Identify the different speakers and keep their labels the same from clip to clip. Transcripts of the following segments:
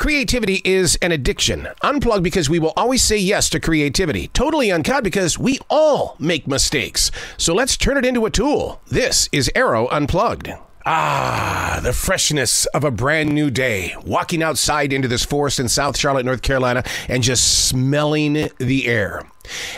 Speaker 1: Creativity is an addiction. Unplugged because we will always say yes to creativity. Totally Uncut because we all make mistakes. So let's turn it into a tool. This is Arroe Unplugged. The freshness of a brand new day. Walking outside into this forest in South Charlotte, North Carolina, and just smelling the air.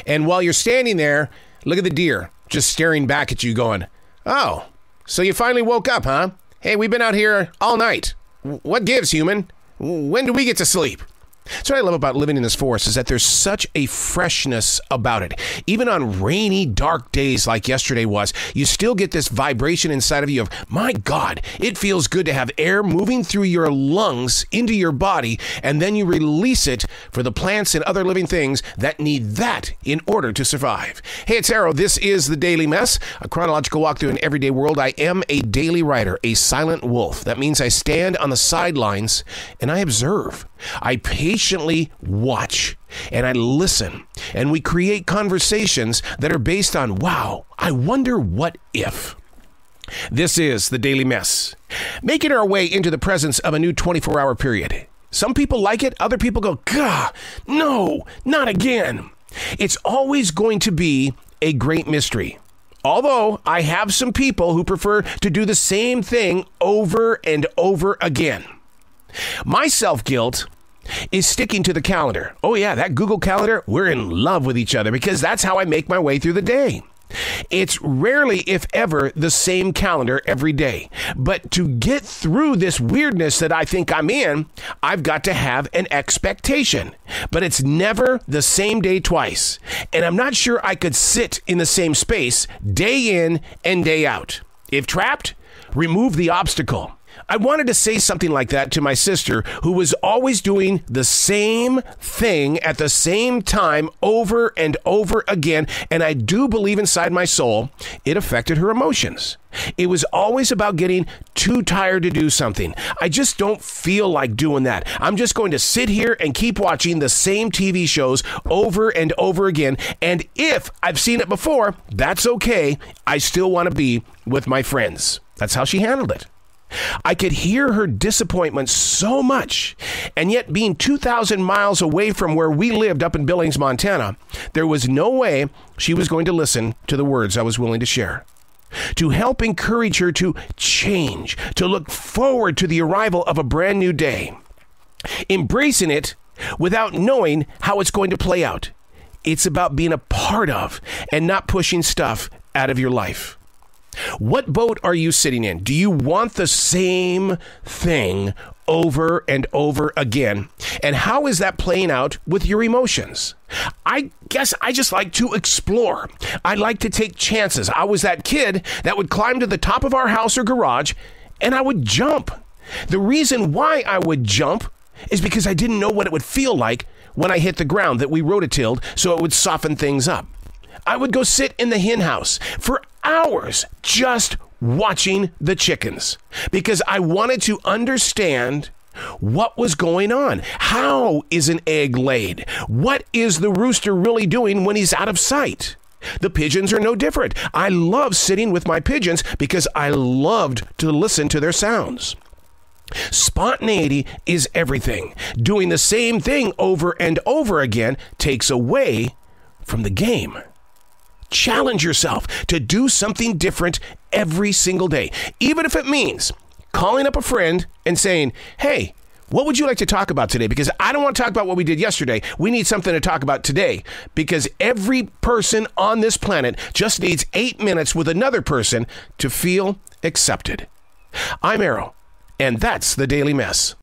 Speaker 1: And while you're standing there, look at the deer just staring back at you going, "Oh, so you finally woke up, huh? Hey, we've been out here all night. What gives, human? When do we get to sleep?" That's what I love about living in this forest is that there's such a freshness about it. Even on rainy, dark days like yesterday was, you still get this vibration inside of you of, my God, it feels good to have air moving through your lungs into your body, and then you release it for the plants and other living things that need that in order to survive. Hey, it's Arroe. This is The Daily Mess, a chronological walk through an everyday world. I am a daily writer, a silent wolf. That means I stand on the sidelines and I observe. I patiently watch and I listen, and we create conversations that are based on, wow, I wonder what if. This is The Daily Mess, making our way into the presence of a new 24-hour period. Some people like it, other people go, "Gah, no, not again." It's always going to be a great mystery. Although I have some people who prefer to do the same thing over and over again. My self-guilt is sticking to the calendar. Oh yeah, that Google Calendar, we're in love with each other because that's how I make my way through the day. It's rarely, if ever, the same calendar every day. But to get through this weirdness that I think I'm in, I've got to have an expectation. But it's never the same day twice. And I'm not sure I could sit in the same space day in and day out. If trapped, remove the obstacle. I wanted to say something like that to my sister, who was always doing the same thing at the same time over and over again, and I do believe inside my soul it affected her emotions. It was always about getting too tired to do something. I just don't feel like doing that. I'm just going to sit here and keep watching the same TV shows over and over again, and if I've seen it before, that's okay. I still want to be with my friends. That's how she handled it. I could hear her disappointment so much, and yet being 2,000 miles away from where we lived up in Billings, Montana, there was no way she was going to listen to the words I was willing to share. To help encourage her to change, to look forward to the arrival of a brand new day, embracing it without knowing how it's going to play out. It's about being a part of and not pushing stuff out of your life. What boat are you sitting in? Do you want the same thing over and over again? And how is that playing out with your emotions? I guess I just like to explore. I like to take chances. I was that kid that would climb to the top of our house or garage and I would jump. The reason why I would jump is because I didn't know what it would feel like when I hit the ground that we rototilled, so it would soften things up. I would go sit in the hen house for hours just watching the chickens because I wanted to understand what was going on. How is an egg laid? What is the rooster really doing when he's out of sight? The pigeons are no different. I love sitting with my pigeons because I loved to listen to their sounds. Spontaneity is everything. Doing the same thing over and over again takes away from the game. Challenge yourself to do something different every single day, even if it means calling up a friend and saying, "Hey, what would you like to talk about today? Because I don't want to talk about what we did yesterday. We need something to talk about today." Because every person on this planet just needs 8 minutes with another person to feel accepted. I'm Arroe, and that's The Daily Mess.